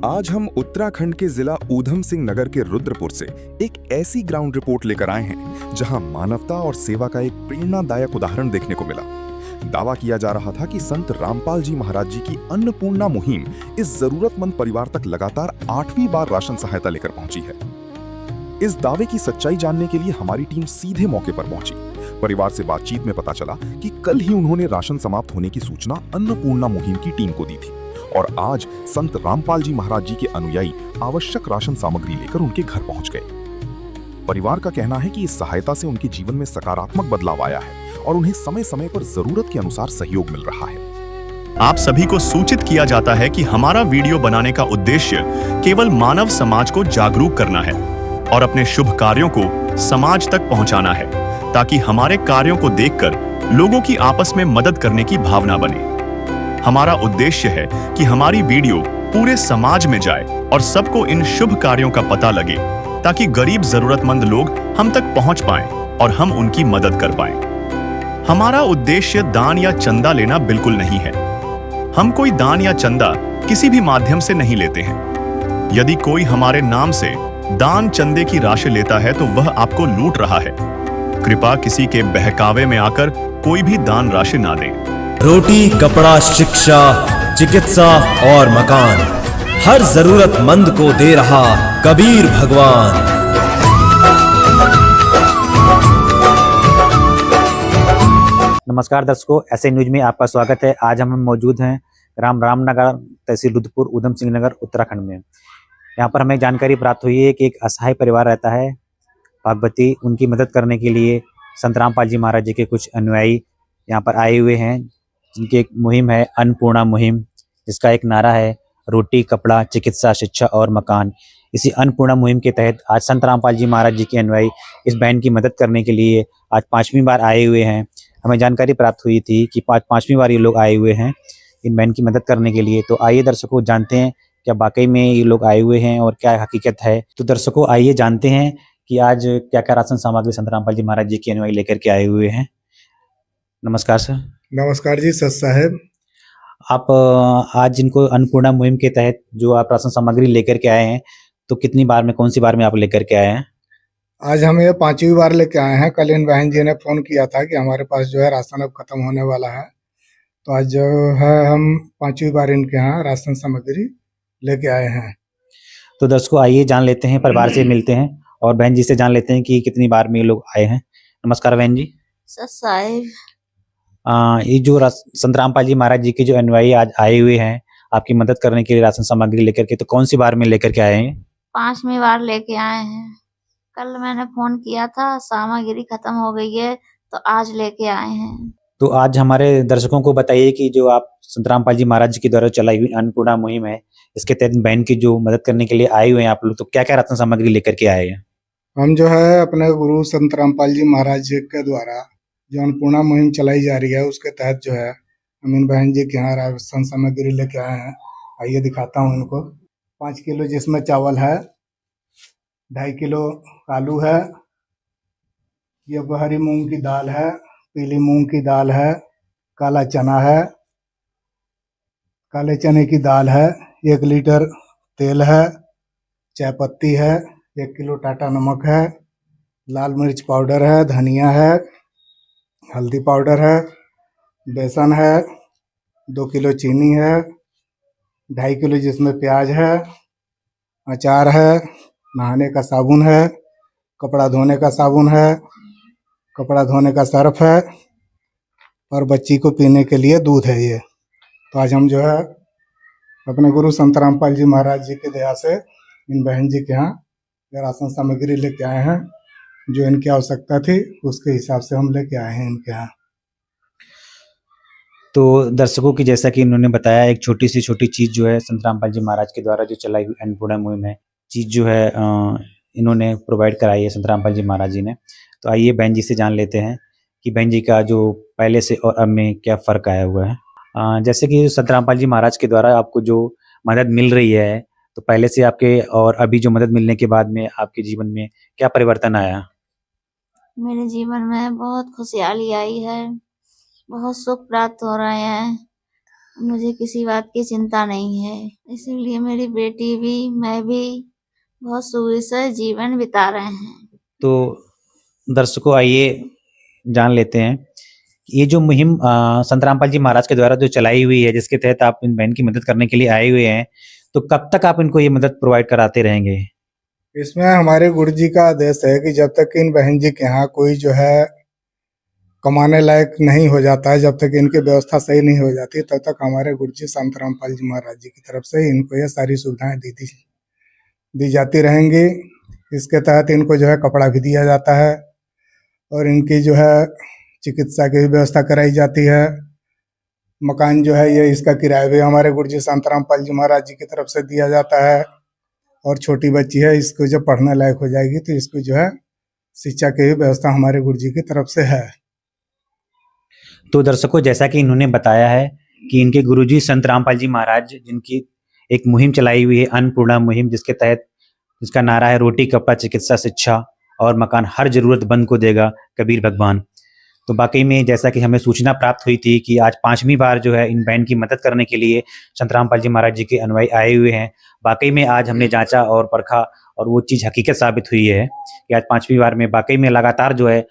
आज हम उत्तराखंड के जिला ऊधम सिंह नगर के रुद्रपुर से एक ऐसी ग्राउंड रिपोर्ट लेकर आए हैं जहां मानवता और सेवा का एक प्रेरणादायक उदाहरण देखने को मिला। दावा किया जा रहा था कि संत रामपाल जी महाराज जी की अन्नपूर्णा मुहिम इस जरूरतमंद परिवार तक लगातार 8वीं बार राशन सहायता लेकर पहुंची है। इस दावे की सच्चाई जानने के लिए हमारी टीम सीधे मौके पर पहुंची। परिवार से बातचीत में पता चला कि कल ही उन्होंने राशन समाप्त होने की सूचना अन्नपूर्णा मुहिम की टीम को दी थी और आज संत रामपाल जी महाराज जी के अनुयायी आवश्यक राशन सामग्री लेकर उनके घर पहुंच गए। परिवार का कहना है कि इस सहायता से उनके जीवन में सकारात्मक बदलाव आया है और उन्हें समय समय पर जरूरत के अनुसार सहयोग मिल रहा है। आप सभी को सूचित किया जाता है कि हमारा वीडियो बनाने का उद्देश्य केवल मानव समाज को जागरूक करना है और अपने शुभ कार्यों को समाज तक पहुंचाना है, ताकि हमारे कार्यों को देखकर लोगों की आपस में मदद करने की भावना बने। हमारा उद्देश्य है कि हमारी वीडियो पूरे समाज में जाए और सबको इन शुभ कार्यों का पता लगे, ताकि गरीब जरूरतमंद लोग हम तक पहुंच पाएं और हम उनकी मदद कर पाएं। हमारा उद्देश्य दान या चंदा लेना बिल्कुल नहीं है। हम कोई दान या चंदा किसी भी माध्यम से नहीं लेते हैं। यदि कोई हमारे नाम से दान चंदे की राशि लेता है तो वह आपको लूट रहा है। कृपया किसी के बहकावे में आकर कोई भी दान राशि ना दें। रोटी, कपड़ा, शिक्षा, चिकित्सा और मकान हर जरूरतमंद को दे रहा कबीर भगवान। नमस्कार दर्शकों, ऐसे न्यूज में आपका स्वागत है। आज हम मौजूद हैं ग्राम रामनगर, तहसील रुद्रपुर, ऊधम सिंह नगर, उत्तराखंड में। यहाँ पर हमें जानकारी प्राप्त हुई है कि एक असहाय परिवार रहता है बागबती। उनकी मदद करने के लिए संत रामपाल जी महाराज जी के कुछ अनुयायी यहाँ पर आए हुए हैं, जिनकी एक मुहिम है अन्नपूर्णा मुहिम, जिसका एक नारा है रोटी, कपड़ा, चिकित्सा, शिक्षा और मकान। इसी अन्नपूर्णा मुहिम के तहत आज संत रामपाल जी महाराज जी के अनुयायी इस बहन की मदद करने के लिए आज 5वीं बार आए हुए हैं। हमें जानकारी प्राप्त हुई थी कि 5वीं बार ये लोग आए हुए हैं इन बहन की मदद करने के लिए। तो आइए दर्शकों, जानते हैं क्या वाकई में ये लोग आए हुए हैं और क्या हकीकत है। तो दर्शकों, आइए जानते हैं कि आज क्या क्या राशन सामग्री संत रामपाल जी महाराज जी के अनुयायी लेकर के आए हुए हैं। नमस्कार सर। नमस्कार जी, सच साहब। आप आज इनको अन्नपूर्णा मुहिम के तहत जो आप राशन सामग्री लेकर के आए हैं, तो कितनी बार में, कौन सी बार में आप लेकर के आए हैं? आज हम ये 5वीं बार लेके आए हैं। कल इन बहन जी ने फोन किया था कि हमारे पास जो है राशन अब खत्म होने वाला है, तो आज जो है हम 5वीं बार इनके यहाँ राशन सामग्री लेके आए हैं। तो दर्शकों, आइए जान लेते हैं, परिवार से मिलते हैं और बहन जी से जान लेते हैं कि कितनी बार में ये लोग आए हैं। नमस्कार बहन जी। साहिब, ये जो संत रामपाल जी महाराज जी के जो अनुयायी आज आए हुए हैं आपकी मदद करने के लिए राशन सामग्री लेकर के, तो कौन सी बार में लेकर के आए हैं? 5वीं बार लेके आए हैं। कल मैंने फोन किया था, सामग्री खत्म हो गई है, तो आज लेके आए हैं। तो आज हमारे दर्शकों को बताइए कि जो आप संत रामपाल जी महाराज जी के द्वारा चलाई हुई अन्नपूर्णा मुहिम है, इसके तहत बहन की जो मदद करने के लिए आए हुए हैं आप लोग, तो क्या क्या राशन सामग्री लेकर के आए हैं? हम जो है अपने गुरु संत रामपाल जी महाराज जी के द्वारा जो अन्नपूर्णा मुहिम चलाई जा रही है, उसके तहत जो है हम इन बहन जी के यहाँ राशन सामग्री लेके आए हैं। आइए दिखाता हूँ इनको। 5 किलो जिसमें चावल है, 2.5 किलो आलू है, ये हरी मूंग की दाल है, पीली मूंग की दाल है, काला चना है, काले चने की दाल है, 1 लीटर तेल है, चाय पत्ती है, 1 किलो टाटा नमक है, लाल मिर्च पाउडर है, धनिया है, हल्दी पाउडर है, बेसन है, 2 किलो चीनी है, 2.5 किलो जिसमें प्याज है, अचार है, नहाने का साबुन है, कपड़ा धोने का साबुन है, कपड़ा धोने का सर्फ है और बच्ची को पीने के लिए दूध है ये। तो आज हम जो है अपने गुरु संत रामपाल जी महाराज जी की दया से इन बहन जी के यहाँ राशन सामग्री लेके आए हैं। जो इनकी आवश्यकता थी उसके हिसाब से हम लेके आए हैं इनके यहाँ। तो दर्शकों की, जैसा कि इन्होंने बताया, एक छोटी सी छोटी चीज़ जो है संत रामपाल जी महाराज के द्वारा जो चलाई हुई अन्नपूर्णा मुहिम है, चीज़ जो है इन्होंने प्रोवाइड कराई है संत रामपाल जी महाराज जी ने। तो आइए बहन जी से जान लेते हैं कि बहन जी का जो पहले से और अब में क्या फ़र्क आया हुआ है। जैसे कि संत रामपाल जी महाराज के द्वारा आपको जो मदद मिल रही है, तो पहले से आपके और अभी जो मदद मिलने के बाद में आपके जीवन में क्या परिवर्तन आया? मेरे जीवन में बहुत खुशहाली आई है, बहुत सुख प्राप्त हो रहे हैं। मुझे किसी बात की चिंता नहीं है, इसीलिए मेरी बेटी भी मैं भी बहुत सुख से जीवन बिता रहे हैं। तो दर्शकों आइए जान लेते हैं ये जो मुहिम संत रामपाल जी महाराज के द्वारा जो चलाई हुई है, जिसके तहत आप इन बहन की मदद करने के लिए आए हुए हैं, तो कब तक आप इनको ये मदद प्रोवाइड कराते रहेंगे? इसमें हमारे गुरु जी का आदेश है कि जब तक इन बहन जी के यहाँ कोई जो है कमाने लायक नहीं हो जाता है, जब तक इनकी व्यवस्था सही नहीं हो जाती, तब तक हमारे गुरु जी संत रामपाल जी महाराज जी की तरफ से इनको ये सारी सुविधाएं दी जाती रहेंगी। इसके तहत इनको जो है कपड़ा भी दिया जाता है और इनकी जो है चिकित्सा की भी व्यवस्था कराई जाती है। मकान जो है ये इसका किराया भी हमारे गुरु जी संत रामपाल जी महाराज जी की तरफ से दिया जाता है। और छोटी बच्ची है, इसको जब पढ़ने लायक हो जाएगी तो इसको जो है शिक्षा की भी व्यवस्था हमारे गुरु जी की तरफ से है। तो दर्शकों जैसा कि इन्होंने बताया है कि इनके गुरुजी संत रामपाल जी महाराज जिनकी एक मुहिम चलाई हुई है अन्नपूर्णा मुहिम, जिसके तहत जिसका नारा है रोटी कपड़ा चिकित्सा शिक्षा और मकान हर जरूरतमंद को देगा कबीर भगवान। तो वाकई में जैसा कि हमें सूचना प्राप्त हुई थी कि आज 5वीं बार जो है इन बहन की मदद करने के लिए संत रामपाल जी महाराज जी के अनुयायी आए हुए हैं। वाकई में आज हमने जांचा और परखा और वो चीज़ हकीकत साबित हुई है कि आज 5वीं बार में वाकई में लगातार जो है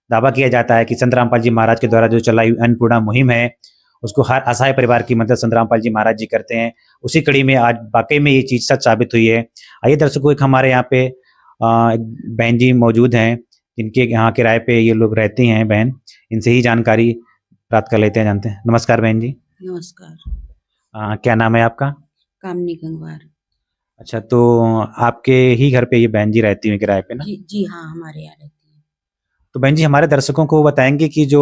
दावा किया जाता है कि संत रामपाल जी महाराज के द्वारा जो चलाई हुई अन्नपूर्णा मुहिम है उसको हर असहाय परिवार की मदद संत रामपाल जी महाराज जी करते हैं। उसी कड़ी में आज वाकई में ये चीज़ सच साबित हुई है। आइए दर्शकों, एक हमारे यहाँ पे एक बहन जी मौजूद हैं जिनके यहाँ किराए पे ये लोग रहती हैं बहन, इनसे ही जानकारी प्राप्त कर लेते हैं, जानते हैं। नमस्कार बहन जी। नमस्कार। क्या नाम है आपका? कामनी गंगवार। अच्छा, तो आपके ही घर पे ये बहन जी रहती हैं किराए पे ना? जी हाँ, हमारे यहाँ रहती है। तो बहन जी हमारे दर्शकों को बताएंगे कि जो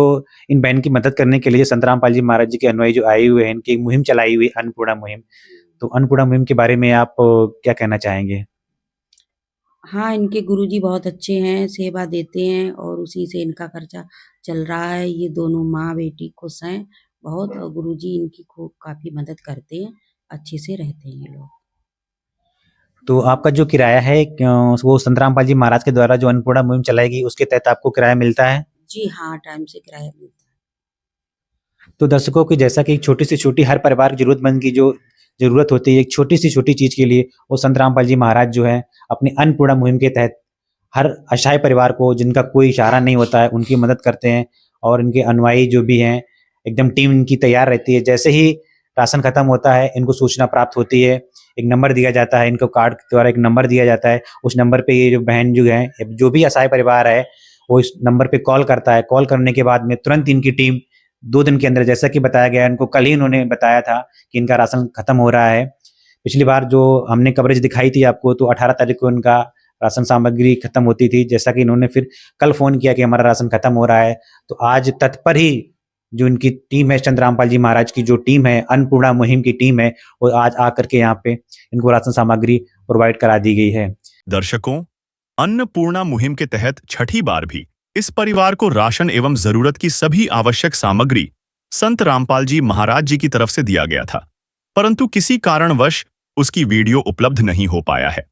इन बहन की मदद करने के लिए संत रामपाल जी महाराज जी के अनुयायी जो आए हुए हैं, इनकी मुहिम चलाई हुई अन्नपूर्णा मुहिम, तो अन्नपूर्णा मुहिम के बारे में आप क्या कहना चाहेंगे? हाँ, इनके गुरुजी बहुत अच्छे हैं, सेवा देते हैं और उसी से इनका खर्चा चल रहा है। ये दोनों माँ बेटी खुश हैं बहुत और गुरुजी इनकी खूब काफ़ी मदद करते हैं, अच्छे से रहते हैं ये लोग। तो आपका जो किराया है वो संत रामपाल जी महाराज के द्वारा जो अन्नपूर्णा मुहिम चलाएगी उसके तहत आपको किराया मिलता है? जी हाँ, टाइम से किराया मिलता है। तो दर्शकों की जैसा कि छोटी से छोटी हर परिवार की जरूरतमंद की जो जरूरत होती है, एक छोटी सी छोटी चीज के लिए वो संत रामपाल जी महाराज जो है अपनी अन्नपूर्णा मुहिम के तहत हर असहाय परिवार को जिनका कोई इशारा नहीं होता है उनकी मदद करते हैं। और इनके अनुयायी जो भी हैं एकदम टीम इनकी तैयार रहती है। जैसे ही राशन खत्म होता है इनको सूचना प्राप्त होती है, एक नंबर दिया जाता है, इनको कार्ड के द्वारा एक नंबर दिया जाता है। उस नंबर पे ये जो बहन जो है, जो भी असहाय परिवार है, वो इस नंबर पे कॉल करता है। कॉल करने के बाद में तुरंत इनकी टीम 2 दिन के अंदर, जैसा कि बताया गया, इनको कल ही उन्होंने बताया था कि इनका राशन खत्म हो रहा है। पिछली बार जो हमने कवरेज दिखाई थी आपको, तो 18 तारीख को इनका राशन सामग्री खत्म होती थी। जैसा कि इन्होंने फिर कल फोन किया कि हमारा राशन खत्म हो रहा है, तो आज तत्पर ही जो इनकी टीम है, संत रामपाल जी महाराज की जो टीम है, अन्नपूर्णा मुहिम की टीम है, वो आज आकर के यहाँ पे इनको राशन सामग्री प्रोवाइड करा दी गई है। दर्शकों, अन्नपूर्णा मुहिम के तहत छठी बार भी इस परिवार को राशन एवं जरूरत की सभी आवश्यक सामग्री संत रामपाल जी महाराज जी की तरफ से दिया गया था, परंतु किसी कारणवश उसकी वीडियो उपलब्ध नहीं हो पाया है।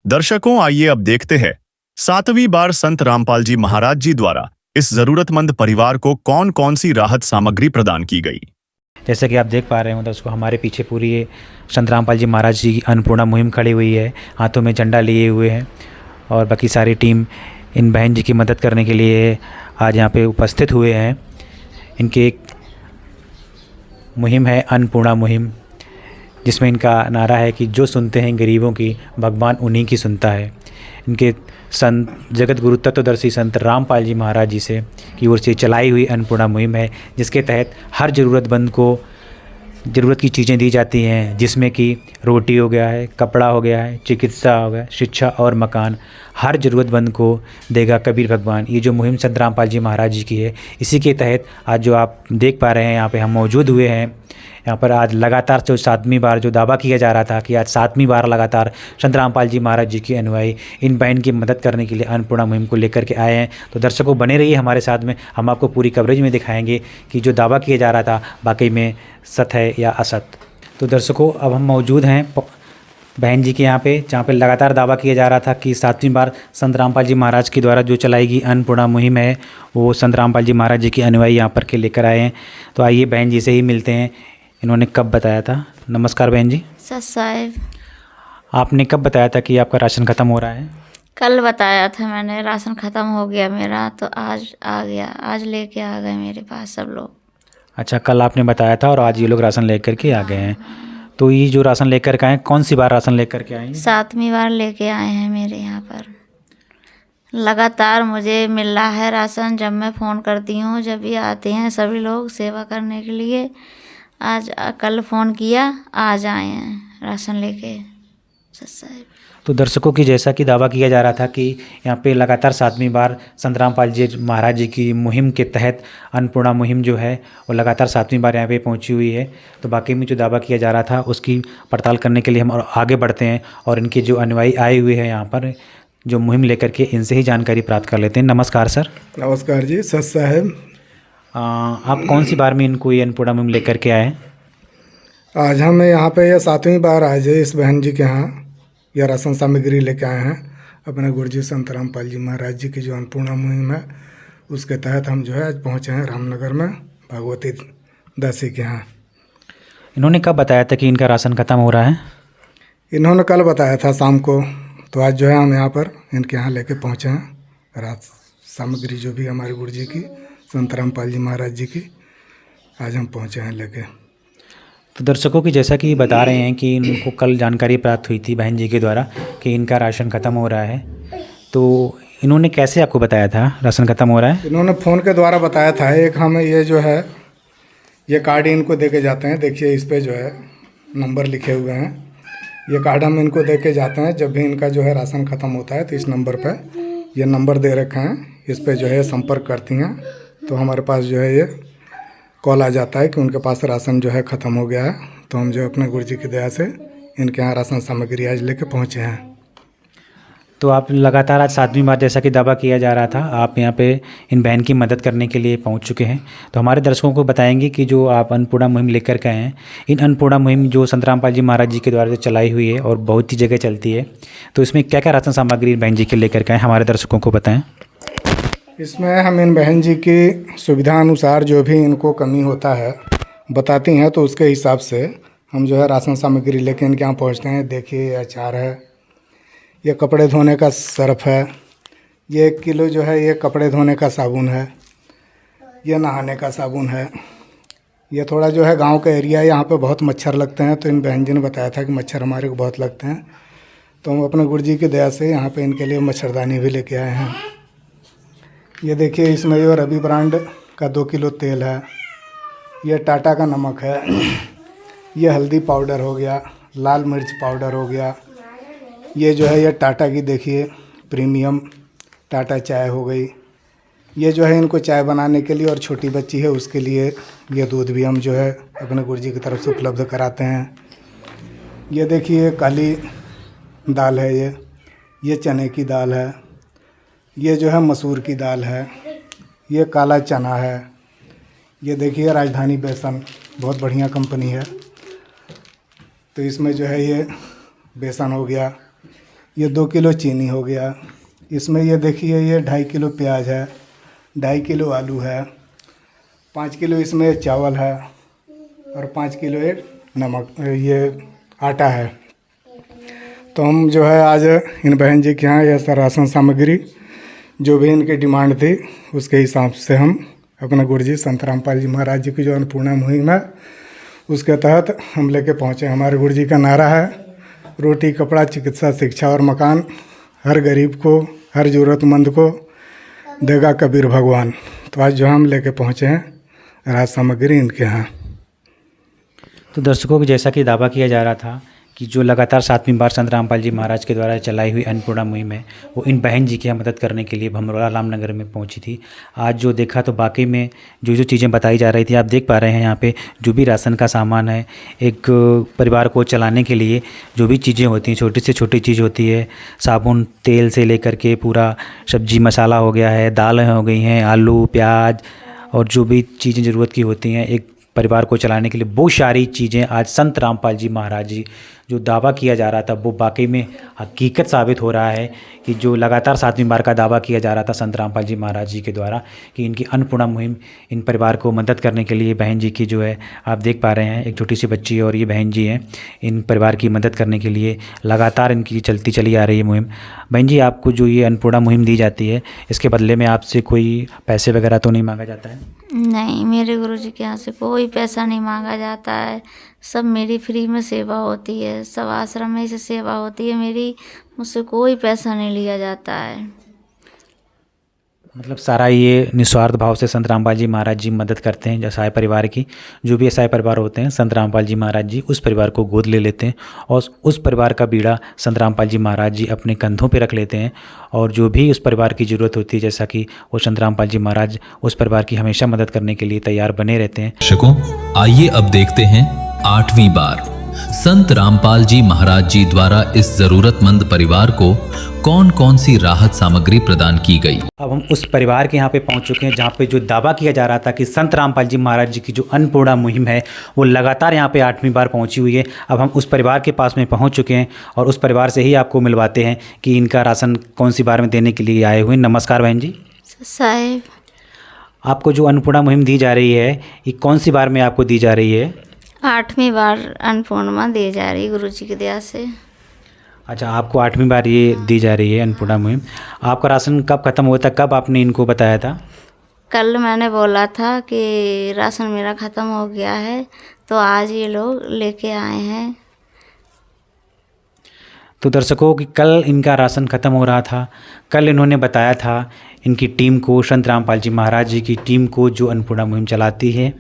दर्शकों, आइए अब देखते हैं 7वीं बार संत रामपाल जी महाराज जी द्वारा इस जरूरतमंद परिवार को कौन कौन सी राहत सामग्री प्रदान की गई। जैसे कि आप देख पा रहे हो दोस्तों, हमारे पीछे पूरी ये संत रामपाल जी महाराज जी की अन्नपूर्णा मुहिम खड़ी हुई है, हाथों में झंडा लिए हुए हैं और बाकी सारी टीम इन बहन जी की मदद करने के लिए आज यहाँ पे उपस्थित हुए हैं। इनकी एक मुहिम है अन्नपूर्णा मुहिम, जिसमें इनका नारा है कि जो सुनते हैं गरीबों की, भगवान उन्हीं की सुनता है। इनके संत जगत गुरु तत्वदर्शी संत रामपाल जी महाराज जी से की ओर से चलाई हुई अन्नपूर्णा मुहिम है, जिसके तहत हर ज़रूरतमंद को ज़रूरत की चीज़ें दी जाती हैं, जिसमें कि रोटी हो गया है, कपड़ा हो गया है, चिकित्सा हो गया, शिक्षा और मकान हर ज़रूरतमंद को देगा कबीर भगवान। ये जो मुहिम संत रामपाल जी महाराज जी की है, इसी के तहत आज जो आप देख पा रहे हैं यहाँ पे हम मौजूद हुए हैं। यहाँ पर आज लगातार जो 7वीं बार जो दावा किया जा रहा था कि आज 7वीं बार लगातार संत रामपाल जी महाराज जी के अनुयायी इन बहन की मदद करने के लिए अन्नपूर्णा मुहिम को लेकर के आए हैं। तो दर्शकों बने रहिए हमारे साथ में, हम आपको पूरी कवरेज में दिखाएंगे कि जो दावा किया जा रहा था वाकई में सत्य है या असत। तो दर्शकों, अब हम मौजूद हैं बहन जी के यहाँ पे, जहाँ पे लगातार दावा किया जा रहा था कि 7वीं बार संत रामपाल जी महाराज के द्वारा जो चलाई गई अन्नपूर्णा मुहिम है, वो संत रामपाल जी महाराज जी के अनुयायी यहाँ पर के लेकर आए हैं। तो आइए बहन जी से ही मिलते हैं, इन्होंने कब बताया था? नमस्कार बहन जी, सच साहेब आपने कब बताया था कि आपका राशन ख़त्म हो रहा है? कल बताया था मैंने, राशन ख़त्म हो गया मेरा, तो आज आ गया, आज लेके आ गए मेरे पास सब लोग। अच्छा, कल आपने बताया था और आज ये लोग राशन लेकर के आ गए हैं। तो ये जो राशन लेकर के आए हैं, कौन सी बार राशन लेकर के आए हैं? 7वीं बार लेके आए हैं मेरे यहाँ पर। लगातार मुझे मिल रहा है राशन, जब मैं फ़ोन करती हूँ जब भी आते हैं सभी लोग सेवा करने के लिए। आज कल फ़ोन किया, आज आए हैं राशन लेके सच साहेब। तो दर्शकों की जैसा कि दावा किया जा रहा था कि यहाँ पे लगातार 7वीं बार संत रामपाल जी महाराज जी की मुहिम के तहत अन्नपूर्णा मुहिम जो है वो लगातार 7वीं बार यहाँ पे पहुँची हुई है। तो बाकी में जो दावा किया जा रहा था उसकी पड़ताल करने के लिए हम और आगे बढ़ते हैं और इनके जो अनुयायी आए हुए हैं यहाँ पर जो मुहिम लेकर के, इनसे ही जानकारी प्राप्त कर लेते हैं। नमस्कार सर। नमस्कार जी, सच साहेब। आप कौन सी बार में इनको ये अन्नपूर्णा मुहिम लेकर के आए हैं? आज हम यहाँ पे यह 7वीं बार आज है इस बहन जी के यहाँ यह राशन सामग्री लेके आए हैं। अपने गुरुजी संत रामपाल जी महाराज जी की जो अन्नपूर्णा मुहिम है उसके तहत हम जो है आज पहुँचे हैं रामनगर में भगवती दासी के यहाँ। इन्होंने कब बताया था कि इनका राशन ख़त्म हो रहा है? इन्होंने कल बताया था शाम को, तो आज जो है हम यहाँ पर इनके यहाँ लेके पहुँचे हैं रात सामग्री जो भी हमारे गुरुजी की संत रामपाल जी महाराज जी की, आज हम पहुँचे हैं लेके। तो दर्शकों की जैसा कि बता रहे हैं कि इनको कल जानकारी प्राप्त हुई थी बहन जी के द्वारा कि इनका राशन ख़त्म हो रहा है। तो इन्होंने कैसे आपको बताया था राशन ख़त्म हो रहा है? इन्होंने फ़ोन के द्वारा बताया था। एक हमें ये जो है ये कार्ड इनको दे के जाते हैं, देखिए इस पे जो है नंबर लिखे हुए हैं। ये कार्ड हम इनको दे के जाते हैं, जब भी इनका जो है राशन ख़त्म होता है तो इस नंबर पर ये नंबर दे रखे हैं, इस पर जो है संपर्क करती हैं तो हमारे पास जो है ये कॉल आ जाता है कि उनके पास राशन जो है ख़त्म हो गया है। तो हम जो अपने गुरुजी की दया से इनके यहाँ राशन सामग्री आज लेके पहुँचे हैं। तो आप लगातार आज 7वीं बार जैसा कि दावा किया जा रहा था आप यहाँ पे इन बहन की मदद करने के लिए पहुँच चुके हैं। तो हमारे दर्शकों को बताएंगे कि जो आप अन्नपूर्णा मुहिम लेकर के आए हैं, इन अन्नपूर्णा मुहिम जो संत रामपाल जी महाराज जी के द्वारा जो चलाई हुई है और बहुत ही जगह चलती है, तो इसमें क्या क्या राशन सामग्री बहन जी के लेकर के आए, हमारे दर्शकों को बताएँ। इसमें हम इन बहन जी की सुविधा अनुसार जो भी इनको कमी होता है बताती हैं, तो उसके हिसाब से हम जो है राशन सामग्री लेके इनके यहाँ पहुँचते हैं। देखिए ये अचार है, ये कपड़े धोने का सर्फ है, ये 1 किलो जो है ये कपड़े धोने का साबुन है, ये नहाने का साबुन है। ये थोड़ा जो है गांव का एरिया है, यहाँ पे बहुत मच्छर लगते हैं, तो इन बहन जी ने बताया था कि मच्छर हमारे को बहुत लगते हैं, तो हम अपने गुरुजी की दया से यहाँ पे इनके लिए मच्छरदानी भी लेके आए हैं। ये देखिए इसमें जो रवि ब्रांड का 2 किलो तेल है, ये टाटा का नमक है, ये हल्दी पाउडर हो गया, लाल मिर्च पाउडर हो गया, ये जो है ये टाटा की देखिए प्रीमियम टाटा चाय हो गई। ये जो है इनको चाय बनाने के लिए, और छोटी बच्ची है उसके लिए ये दूध भी हम जो है अपने गुरुजी की तरफ से उपलब्ध कराते हैं। ये देखिए काली दाल है, ये चने की दाल है, ये जो है मसूर की दाल है, ये काला चना है, ये देखिए राजधानी बेसन बहुत बढ़िया कंपनी है, तो इसमें जो है ये बेसन हो गया, ये 2 किलो चीनी हो गया, इसमें ये देखिए ये 2.5 किलो प्याज है, 2.5 किलो आलू है, 5 किलो इसमें चावल है, और 5 किलो ये नमक ये आटा है। तो हम जो है आज इन बहन जी के यहाँ यह राशन सामग्री जो भी इनकी डिमांड थी उसके हिसाब से हम अपने गुरुजी संत रामपाल जी महाराज जी की जो अन्नपूर्णा मुहिम है उसके तहत हम लेके पहुँचे। हमारे गुरुजी का नारा है रोटी कपड़ा चिकित्सा शिक्षा और मकान, हर गरीब को हर ज़रूरतमंद को देगा कबीर भगवान। तो आज जो हम लेके पहुँचे हैं राज सामग्री इनके यहाँ। तो दर्शकों को जैसा कि दावा किया जा रहा था कि जो लगातार 7वीं बार संत रामपाल जी महाराज के द्वारा चलाई हुई अन्नपूर्णा मुहिम है वो इन बहन जी की मदद करने के लिए भमरोला रामनगर में पहुंची थी। आज जो देखा तो बाकी में जो जो चीज़ें बताई जा रही थी आप देख पा रहे हैं यहाँ पे जो भी राशन का सामान है, एक परिवार को चलाने के लिए जो भी चीज़ें होती हैं, छोटी से छोटी चीज़ होती है, साबुन तेल से लेकर के पूरा सब्जी मसाला हो गया है, दालें हो गई हैं, आलू प्याज और जो भी चीज़ें ज़रूरत की होती हैं एक परिवार को चलाने के लिए, वो सारी चीज़ें आज संत रामपाल जी महाराज जी जो दावा किया जा रहा था वो वाकई में हकीकत साबित हो रहा है कि जो लगातार 7वीं बार का दावा किया जा रहा था संत रामपाल जी महाराज जी के द्वारा कि इनकी अन्नपूर्णा मुहिम इन परिवार को मदद करने के लिए बहन जी की जो है आप देख पा रहे हैं, एक छोटी सी बच्ची और ये बहन जी हैं, इन परिवार की मदद करने के लिए लगातार इनकी चलती चली आ रही है मुहिम। बहन जी, आपको जो ये अन्नपूर्णा मुहिम दी जाती है इसके बदले में आपसे कोई पैसे वगैरह तो नहीं मांगा जाता है? नहीं, मेरे गुरुजी के यहाँ से कोई पैसा नहीं मांगा जाता है। सब मेरी फ्री में सेवा होती है, सब आश्रम में से सेवा होती है मेरी, मुझसे कोई पैसा नहीं लिया जाता है। मतलब सारा ये निस्वार्थ भाव से संत रामपाल जी महाराज जी मदद करते हैं असहाय परिवार की। जो भी असहाय परिवार होते हैं संत रामपाल जी महाराज जी उस परिवार को गोद ले लेते हैं और उस परिवार का बीड़ा संत रामपाल जी महाराज जी अपने कंधों पे रख लेते हैं और जो भी उस परिवार की ज़रूरत होती है, जैसा कि वो संत रामपाल जी महाराज उस परिवार की हमेशा मदद करने के लिए तैयार बने रहते हैं। दर्शकों, आइए अब देखते हैं 8वीं बार संत रामपाल जी महाराज जी द्वारा इस जरूरतमंद परिवार को कौन कौन सी राहत सामग्री प्रदान की गई। अब हम उस परिवार के यहाँ पे पहुँच चुके हैं जहाँ पे जो दावा किया जा रहा था कि संत रामपाल जी महाराज जी की जो अन्नपूर्णा मुहिम है वो लगातार यहाँ पे 8वीं बार पहुँची हुई है। अब हम उस परिवार के पास में पहुँच चुके हैं और उस परिवार से ही आपको मिलवाते हैं कि इनका राशन कौन सी बार में देने के लिए आए हुए। नमस्कार बहन जी। साहेब, आपको जो अन्नपूर्णा मुहिम दी जा रही है ये कौन सी बार में आपको दी जा रही है? 8वीं बार अन्नपूर्णा दी जा रही है गुरुजी की दया से। अच्छा, आपको 8वीं बार ये दी जा रही है अन्नपूर्णा मुहिम। आपका राशन कब ख़त्म हुआ था, कब आपने इनको बताया था? कल मैंने बोला था कि राशन मेरा ख़त्म हो गया है, तो आज ये लोग लेके आए हैं। तो दर्शकों कि कल इनका राशन ख़त्म हो रहा था, कल इन्होंने बताया था इनकी टीम को, संत रामपाल जी महाराज जी की टीम को जो अन्नपूर्णा मुहिम चलाती है,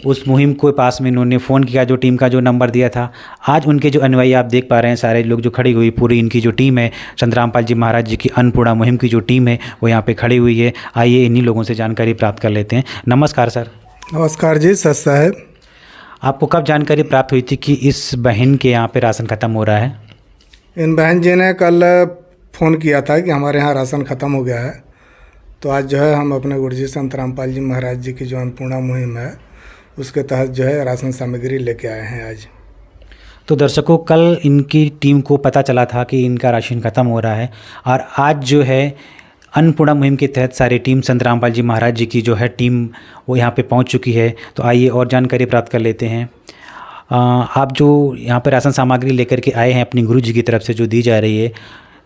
उस मुहिम के पास में इन्होंने फ़ोन किया, जो टीम का जो नंबर दिया था। आज उनके जो अनुयायी आप देख पा रहे हैं, सारे लोग जो खड़ी हुई पूरी इनकी जो टीम है संत रामपाल जी महाराज जी की अन्नपूर्णा मुहिम की जो टीम है वो यहाँ पे खड़ी हुई है। आइए इन्हीं लोगों से जानकारी प्राप्त कर लेते हैं। नमस्कार सर। नमस्कार जी सच साहब। आपको कब जानकारी प्राप्त हुई थी कि इस बहन के यहाँ पे राशन ख़त्म हो रहा है? इन बहन जी ने कल फ़ोन किया था कि हमारे यहाँ राशन ख़त्म हो गया है, तो आज जो है हम अपने गुरुजी संत रामपाल जी महाराज जी की जो अन्नपूर्णा मुहिम है उसके तहत जो है राशन सामग्री लेके आए हैं आज। तो दर्शकों, कल इनकी टीम को पता चला था कि इनका राशन ख़त्म हो रहा है और आज जो है अन्नपूर्णा मुहिम के तहत सारी टीम संत रामपाल जी महाराज जी की जो है टीम वो यहाँ पे पहुँच चुकी है। तो आइए और जानकारी प्राप्त कर लेते हैं। आप जो यहाँ पर राशन सामग्री लेकर के आए हैं अपनी गुरु जी की तरफ से जो दी जा रही है,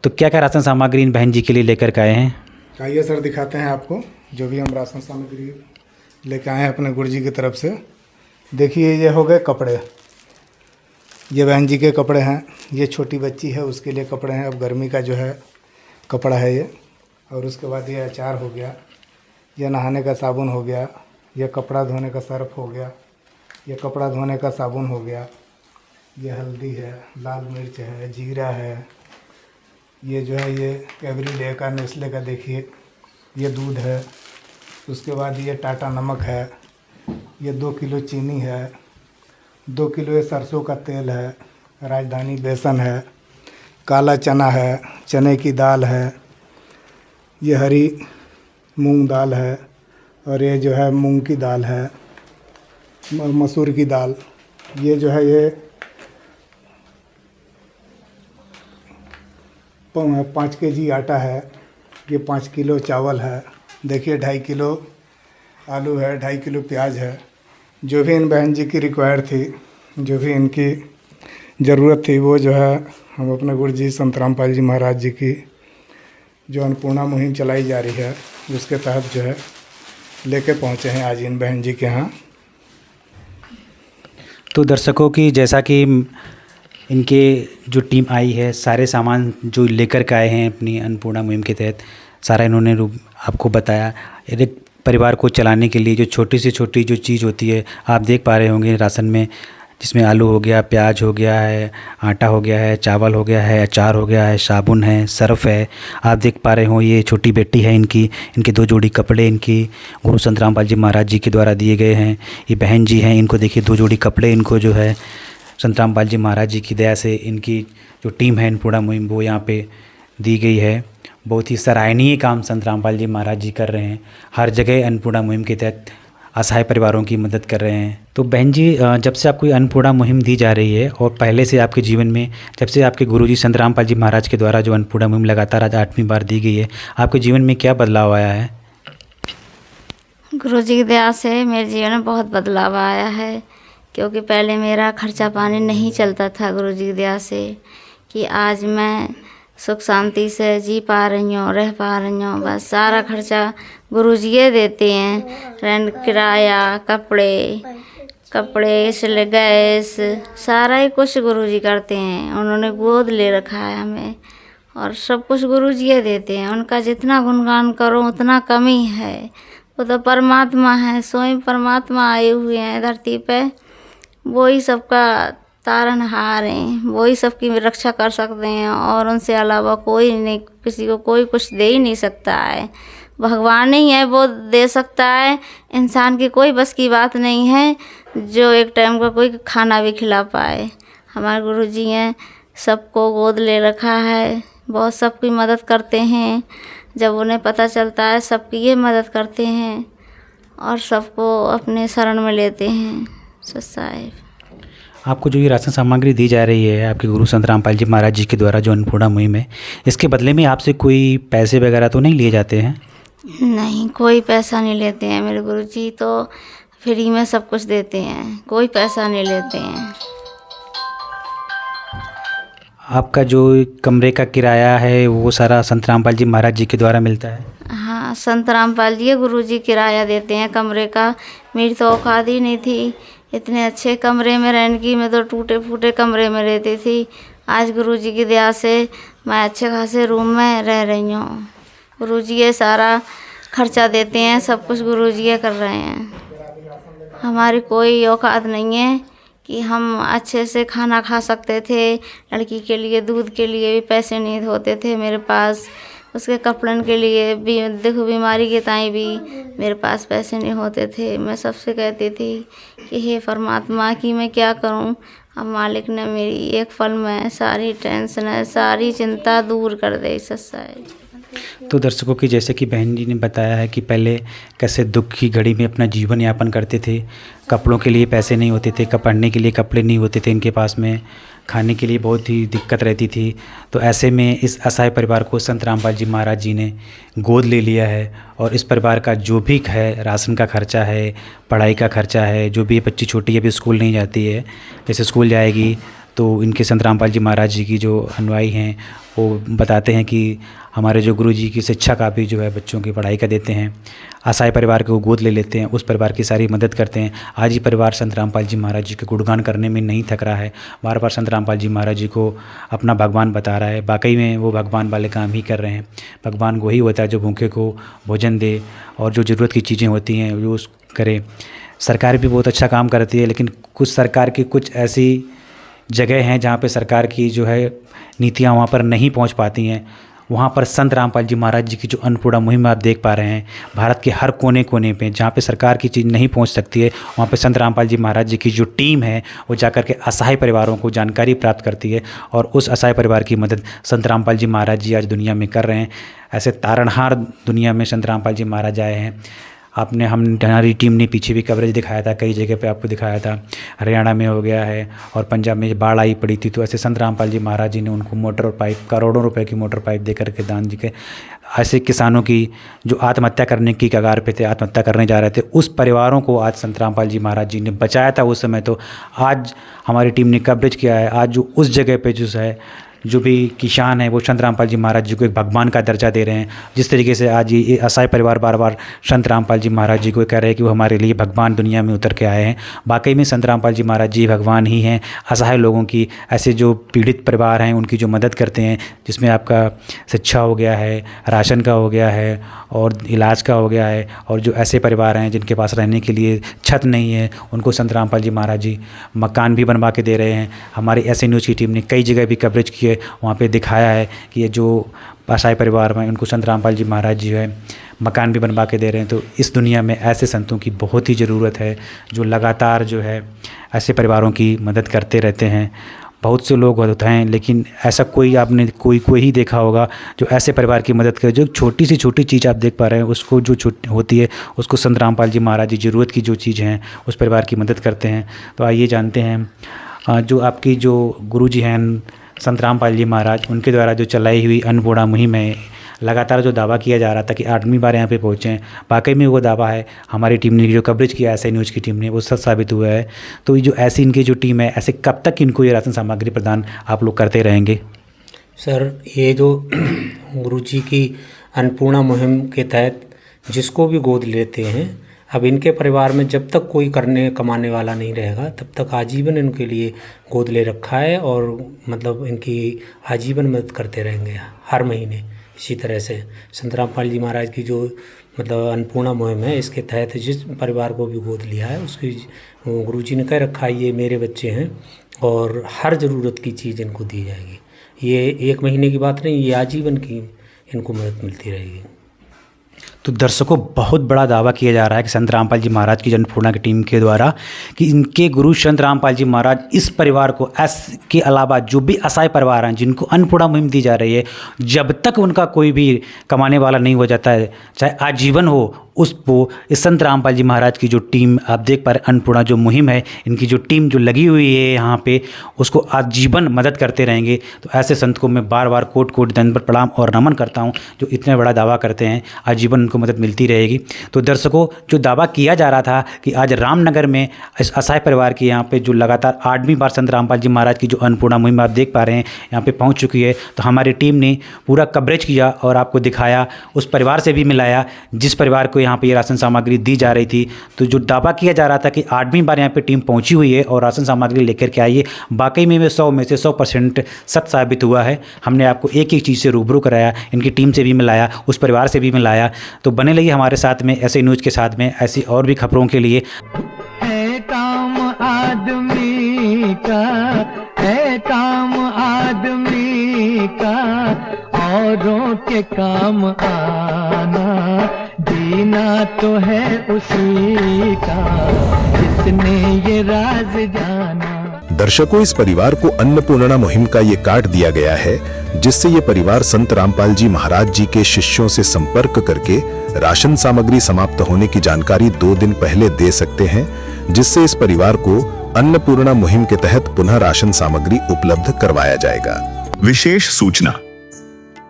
तो क्या क्या राशन सामग्री इन बहन जी के लिए लेकर के आए हैं? आइए सर दिखाते हैं आपको जो भी हम राशन सामग्री लेके आए हैं अपने गुरु जी की तरफ से। देखिए ये हो गए कपड़े, ये बहन जी के कपड़े हैं। ये छोटी बच्ची है उसके लिए कपड़े हैं, अब गर्मी का जो है कपड़ा है ये। और उसके बाद ये अचार हो गया, ये नहाने का साबुन हो गया, ये कपड़ा धोने का सर्फ हो गया, ये कपड़ा धोने का साबुन हो गया, ये हल्दी है, लाल मिर्च है, जीरा है, ये जो है ये एवरीडे का नेस्ले का देखिए ये दूध है। उसके बाद ये टाटा नमक है, ये 2 किलो चीनी है, 2 किलो ये सरसों का तेल है, राजधानी बेसन है, काला चना है, चने की दाल है, ये हरी मूंग दाल है और ये जो है मूंग की दाल है, मसूर की दाल। ये जो है ये 5 केजी आटा है, ये 5 किलो चावल है, देखिए 2.5 किलो आलू है, 2.5 किलो प्याज है। जो भी इन बहन जी की रिक्वायर थी, जो भी इनकी ज़रूरत थी वो जो है हम अपने गुरु जी संत रामपाल जी महाराज जी की जो अन्नपूर्णा मुहिम चलाई जा रही है उसके तहत जो है लेके पहुँचे हैं आज इन बहन जी के यहाँ। तो दर्शकों की जैसा कि इनके जो टीम आई है, सारे सामान जो लेकर के आए हैं अपनी अन्नपूर्णा मुहिम के तहत, सारा इन्होंने आपको बताया। एक परिवार को चलाने के लिए जो छोटी से छोटी जो चीज़ होती है आप देख पा रहे होंगे राशन में, जिसमें आलू हो गया, प्याज हो गया है, आटा हो गया है, चावल हो गया है, अचार हो गया है, साबुन है, सर्फ है। आप देख पा रहे हो ये छोटी बेटी है इनके 2 जोड़ी कपड़े इनकी गुरु संत रामपाल जी महाराज जी के द्वारा दिए गए हैं। ये बहन जी हैं, इनको देखिए 2 जोड़ी कपड़े इनको जो है संत रामपाल जी महाराज जी की दया से इनकी जो टीम है अन्नपूर्णा मुहिम वो यहाँ पे दी गई है। बहुत ही सराहनीय काम संत रामपाल जी महाराज जी कर रहे हैं। हर जगह अन्नपूर्णा मुहिम के तहत असहाय परिवारों की मदद कर रहे हैं। तो बहन जी, जब से आपको ये अन्नपूर्णा मुहिम दी जा रही है और पहले से आपके जीवन में जब से आपके गुरुजी संत रामपाल जी महाराज के द्वारा जो अन्नपूर्णा मुहिम लगातार आज 8वीं बार दी गई है, आपके जीवन में क्या बदलाव आया है? गुरुजी की दया से मेरे जीवन में बहुत बदलाव आया है, क्योंकि पहले मेरा खर्चा पानी नहीं चलता था। गुरुजी की दया से कि आज मैं सुख शांति से जी पा रही हूँ, रह पा रही हूँ। बस सारा खर्चा गुरुजी ये देते हैं, रेंट, किराया, कपड़े इसलिए गैस, सारा ही कुछ गुरुजी करते हैं। उन्होंने गोद ले रखा है हमें और सब कुछ गुरुजी ये देते हैं। उनका जितना गुणगान करो उतना कमी है। वो तो परमात्मा है, स्वयं परमात्मा आए हुए हैं धरती पे। वो ही सबका तारनहार हैं, वो ही सबकी रक्षा कर सकते हैं और उनसे अलावा कोई नहीं, किसी को कोई कुछ दे ही नहीं सकता है। भगवान ही है, वो दे सकता है। इंसान की कोई बस की बात नहीं है जो एक टाइम का कोई खाना भी खिला पाए। हमारे गुरुजी हैं, सबको गोद ले रखा है, बहुत सबकी मदद करते हैं। जब उन्हें पता चलता है सबकी ये मदद करते हैं और सबको अपने शरण में लेते हैं। साहिब, आपको जो ये राशन सामग्री दी जा रही है आपके गुरु संत रामपाल जी महाराज जी के द्वारा जो अन्नपूर्णा मुहिम है, इसके बदले में आपसे कोई पैसे वगैरह तो नहीं लिए जाते हैं? नहीं, कोई पैसा नहीं लेते हैं। मेरे गुरुजी तो फ्री में सब कुछ देते हैं, कोई पैसा नहीं लेते हैं। आपका जो कमरे का किराया है वो सारा संत रामपाल जी महाराज जी के द्वारा मिलता है? हाँ, संत रामपाल जी गुरुजी किराया देते हैं कमरे का। मेरी तो औकात ही नहीं थी इतने अच्छे कमरे में रहने की। मैं तो टूटे फूटे कमरे में रहती थी। आज गुरुजी की दया से मैं अच्छे खासे रूम में रह रही हूँ। गुरुजी ये सारा खर्चा देते हैं, सब कुछ गुरुजी ये कर रहे हैं। हमारी कोई औकात नहीं है कि हम अच्छे से खाना खा सकते थे। लड़की के लिए दूध के लिए भी पैसे नहीं होते थे मेरे पास, उसके कपड़न के लिए भी, देखो बीमारी के ताई भी मेरे पास पैसे नहीं होते थे। मैं सबसे कहती थी कि हे परमात्मा कि मैं क्या करूं। अब मालिक ने मेरी एक पल में सारी टेंशन है, सारी चिंता दूर कर दे। सच्चाई। तो दर्शकों की जैसे कि बहन जी ने बताया है कि पहले कैसे दुख की घड़ी में अपना जीवन यापन करते थे। कपड़ों के लिए पैसे नहीं होते थे, पहनने के लिए कपड़े नहीं होते थे इनके पास में, खाने के लिए बहुत ही दिक्कत रहती थी। तो ऐसे में इस असहाय परिवार को संत रामपाल जी महाराज जी ने गोद ले लिया है और इस परिवार का जो भी है, राशन का खर्चा है, पढ़ाई का खर्चा है, जो भी बच्ची छोटी है अभी स्कूल नहीं जाती है, जैसे स्कूल जाएगी तो इनके संत रामपाल जी महाराज जी की जो अनुयायी हैं वो बताते हैं कि हमारे जो गुरु जी की शिक्षा का भी जो है बच्चों की पढ़ाई का देते हैं। असहाय परिवार को गोद ले लेते हैं, उस परिवार की सारी मदद करते हैं। आज ही परिवार संत रामपाल जी महाराज जी के गुणगान करने में नहीं थक रहा है, बार बार संत रामपाल जी महाराज जी को अपना भगवान बता रहा है। वाकई में वो भगवान वाले काम ही कर रहे हैं। भगवान वही होता है जो भूखे को भोजन दे और जो ज़रूरत की चीज़ें होती हैं वो करे। सरकार भी बहुत अच्छा काम करती है, लेकिन कुछ सरकार की कुछ ऐसी जगह हैं जहाँ पे सरकार की जो है नीतियाँ वहाँ पर नहीं पहुँच पाती हैं। वहाँ पर संत रामपाल जी महाराज जी की जो अन्नपूर्णा मुहिम आप देख पा रहे हैं, भारत के हर कोने कोने पे जहाँ पे सरकार की चीज़ नहीं पहुँच सकती है, वहाँ पे संत रामपाल जी महाराज जी की जो टीम है वो जाकर के असहाय परिवारों को जानकारी प्राप्त करती है और उस असहाय परिवार की मदद संत रामपाल जी महाराज जी आज दुनिया में कर रहे हैं। ऐसे तारणहार दुनिया में संत रामपाल जी महाराज आए हैं। हमारी टीम ने पीछे भी कवरेज दिखाया था, कई जगह पे आपको दिखाया था। हरियाणा में हो गया है और पंजाब में बाढ़ आई पड़ी थी, तो ऐसे संत रामपाल जी महाराज जी ने उनको मोटर और पाइप, करोड़ों रुपए की मोटर पाइप दे करके दान जी के ऐसे किसानों की जो आत्महत्या करने की कगार पे थे, आत्महत्या करने जा रहे थे, उस परिवारों को आज संत रामपाल जी महाराज जी ने बचाया था उस समय। तो आज हमारी टीम ने कवरेज किया है। आज जो उस जगह पे जो है जो भी किसान है वो संत रामपाल जी महाराज जी को एक भगवान का दर्जा दे रहे हैं। जिस तरीके से आज ये असहाय परिवार बार बार संत रामपाल जी महाराज जी को कह रहे हैं कि वो हमारे लिए भगवान दुनिया में उतर के आए हैं। वाकई में संत रामपाल जी महाराज जी भगवान ही हैं। असहाय लोगों की, ऐसे जो पीड़ित परिवार हैं उनकी जो मदद करते हैं, जिसमें आपका शिक्षा हो गया है, राशन का हो गया है और इलाज का हो गया है, और जो ऐसे परिवार हैं जिनके पास रहने के लिए छत नहीं है उनको संत रामपाल जी महाराज जी मकान भी बनवा के दे रहे हैं। हमारी ऐसे न्यूज़ की टीम ने कई जगह भी कवरेज की है, वहाँ पे दिखाया है कि ये जो असहाय परिवार में उनको संत रामपाल जी महाराज जी है मकान भी बनवा के दे रहे हैं। तो इस दुनिया में ऐसे संतों की बहुत ही ज़रूरत है जो लगातार जो है ऐसे परिवारों की मदद करते रहते हैं। बहुत से लोग होते हैं, लेकिन ऐसा कोई आपने कोई ही देखा होगा जो ऐसे परिवार की मदद करे। जो छोटी से छोटी चीज़ आप देख पा रहे हैं उसको जो होती है उसको संत रामपाल जी महाराज जी ज़रूरत की जो चीज़ हैं उस परिवार की मदद करते हैं। तो आइए जानते हैं जो आपकी जो गुरु जी हैं संत रामपाल जी महाराज, उनके द्वारा जो चलाई हुई अन्नपूर्णा मुहिम है, लगातार जो दावा किया जा रहा था कि 8वीं बार यहाँ पे पहुँचे हैं, वाकई में वो दावा है। हमारी टीम ने जो कवरेज किया ऐसे न्यूज़ की टीम ने, वो सच साबित हुआ है। तो ये जो ऐसी इनकी जो टीम है, ऐसे कब तक इनको ये राशन सामग्री प्रदान आप लोग करते रहेंगे? सर, ये जो गुरुजी की अन्नपूर्णा मुहिम के तहत जिसको भी गोद लेते हैं, अब इनके परिवार में जब तक कोई कमाने वाला नहीं रहेगा तब तक आजीवन इनके लिए गोद ले रखा है और मतलब इनकी आजीवन मदद करते रहेंगे हर महीने। इसी तरह से संत रामपाल जी महाराज की जो मतलब अन्नपूर्णा मुहिम है, इसके तहत जिस परिवार को भी गोद लिया है उसकी गुरुजी ने कह रखा है ये मेरे बच्चे हैं और हर ज़रूरत की चीज़ इनको दी जाएगी। ये 1 महीने की बात नहीं, ये आजीवन की इनको मदद मिलती रहेगी। तो दर्शकों, बहुत बड़ा दावा किया जा रहा है कि संत रामपाल जी महाराज की अन्नपूर्णा की टीम के द्वारा कि इनके गुरु संत रामपाल जी महाराज इस परिवार को के अलावा जो भी असहाय परिवार हैं जिनको अन्नपूर्णा मुहिम दी जा रही है, जब तक उनका कोई भी कमाने वाला नहीं हो जाता है, चाहे आजीवन हो, उसको इस संत रामपाल जी महाराज की जो टीम आप देख पा रहे अन्नपूर्णा जो मुहिम है, इनकी जो टीम जो लगी हुई है यहाँ पे, उसको आजीवन मदद करते रहेंगे। तो ऐसे संत को मैं बार बार कोट दंडवत प्रणाम और नमन करता हूँ जो इतने बड़ा दावा करते हैं, आजीवन उनको मदद मिलती रहेगी। तो दर्शकों, जो दावा किया जा रहा था कि आज रामनगर में इस असहाय परिवार की यहाँ पे जो लगातार 8वीं बार संत रामपाल जी महाराज की जो अन्नपूर्णा मुहिम आप देख पा रहे हैं यहाँ पे पहुँच चुकी है, तो हमारी टीम ने पूरा कवरेज किया और आपको दिखाया, उस परिवार से भी मिलाया जिस परिवार को यहाँ पे ये राशन सामग्री दी जा रही थी। तो जो दावा किया जा रहा था कि 8वीं बार यहाँ पे टीम पहुंची हुई है और राशन सामग्री लेकर के आई है, वाकई में 100 में से 100% सच साबित हुआ है। हमने आपको एक एक चीज़ से रूबरू कराया, इनकी टीम से भी मिलाया, उस परिवार से भी मिलाया। तो बने रहिए हमारे साथ में ऐसे न्यूज़ के साथ में, ऐसी और भी खबरों के लिए। है काम आदमी का, है काम आदमी का, औरों के काम आना, जीना तो है उसी का जिसने ये राज जाना। दर्शकों, इस परिवार को अन्नपूर्णा मुहिम का ये कार्ड दिया गया है जिससे ये परिवार संत रामपाल जी महाराज जी के शिष्यों से संपर्क करके राशन सामग्री समाप्त होने की जानकारी 2 दिन पहले दे सकते हैं, जिससे इस परिवार को अन्नपूर्णा मुहिम के तहत पुनः राशन सामग्री उपलब्ध करवाया जाएगा। विशेष सूचना,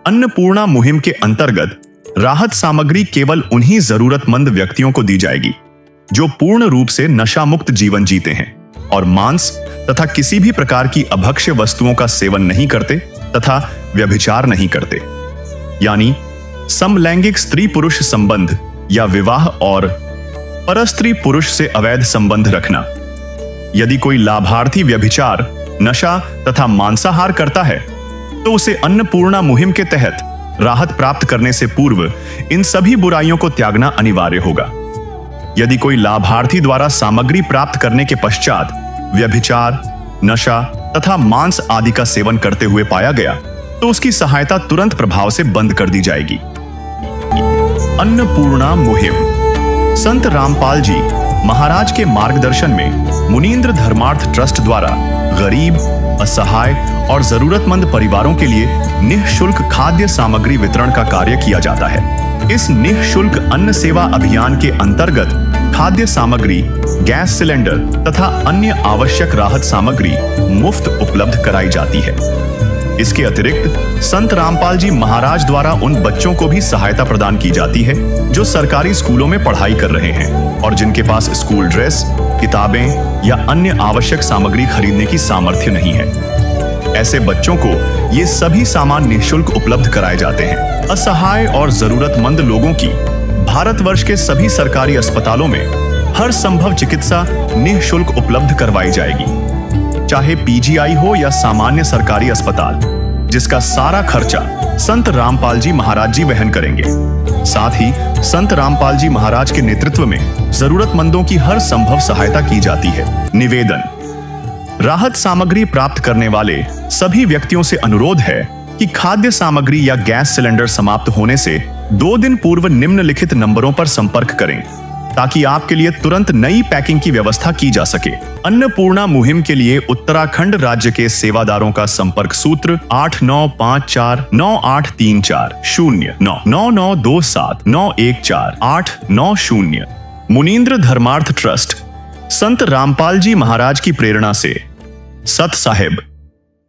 अन्नपूर्णा मुहिम के अंतर्गत राहत सामग्री केवल उन्हीं जरूरतमंद व्यक्तियों को दी जाएगी जो पूर्ण रूप से नशा मुक्त जीवन जीते हैं और मांस तथा किसी भी प्रकार की अभक्ष्य वस्तुओं का सेवन नहीं करते तथा व्यभिचार नहीं करते, यानी समलैंगिक स्त्री पुरुष संबंध या विवाह और परस्त्री पुरुष से अवैध संबंध रखना। यदि कोई लाभार्थी व्यभिचार, नशा तथा मांसाहार करता है तो उसे अन्नपूर्णा मुहिम के तहत राहत प्राप्त करने से पूर्व इन सभी बुराइयों को त्यागना अनिवार्य होगा। यदि कोई लाभार्थी द्वारा सामग्री प्राप्त करने के पश्चात व्यभिचार, नशा तथा मांस आदि का सेवन करते हुए पाया गया तो उसकी सहायता तुरंत प्रभाव से बंद कर दी जाएगी। अन्नपूर्णा मुहिम संत रामपाल जी महाराज के मार्गदर्शन में मुनीन्द्र धर्मार्थ ट्रस्ट द्वारा गरीब, असहाय और जरूरतमंद परिवारों के लिए निःशुल्क खाद्य सामग्री वितरण का कार्य किया जाता है। इस निःशुल्क अन्न सेवा अभियान के अंतर्गत खाद्य सामग्री, गैस सिलेंडर तथा अन्य आवश्यक राहत सामग्री मुफ्त उपलब्ध कराई जाती है। इसके अतिरिक्त संत रामपाल जी महाराज द्वारा उन बच्चों को भी सहायता प्रदान की जाती है जो सरकारी स्कूलों में पढ़ाई कर रहे हैं और जिनके पास स्कूल ड्रेस, किताबें या अन्य आवश्यक सामग्री खरीदने की सामर्थ्य नहीं है। ऐसे बच्चों को ये सभी सामान निःशुल्क उपलब्ध कराए जाते हैं। असहाय और जरूरतमंद लोगों की भारतवर्ष के सभी सरकारी अस्पतालों में हर संभव चिकित्सा निःशुल्क उपलब्ध करवाई जाएगी, चाहे पीजीआई हो या सामान्य सरकारी अस्पताल, जिसका सारा खर्चा संत रामपाल जी महाराज जी वहन करेंगे। साथ ही संत रामपाल जी महाराज के नेतृत्व में जरूरतमंदों की हर संभव सहायता की जाती है। निवेदन, राहत सामग्री प्राप्त करने वाले सभी व्यक्तियों से अनुरोध है कि खाद्य सामग्री या गैस सिलेंडर समाप्त होने से 2 दिन पूर्व निम्नलिखित नंबरों पर संपर्क करें। ताकि आपके लिए तुरंत नई पैकिंग की व्यवस्था की जा सके। अन्नपूर्णा मुहिम के लिए उत्तराखंड राज्य के सेवादारों का संपर्क सूत्र 89549834 मुनींद्र धर्मार्थ ट्रस्ट संत रामपाल जी महाराज की प्रेरणा से सत साहिब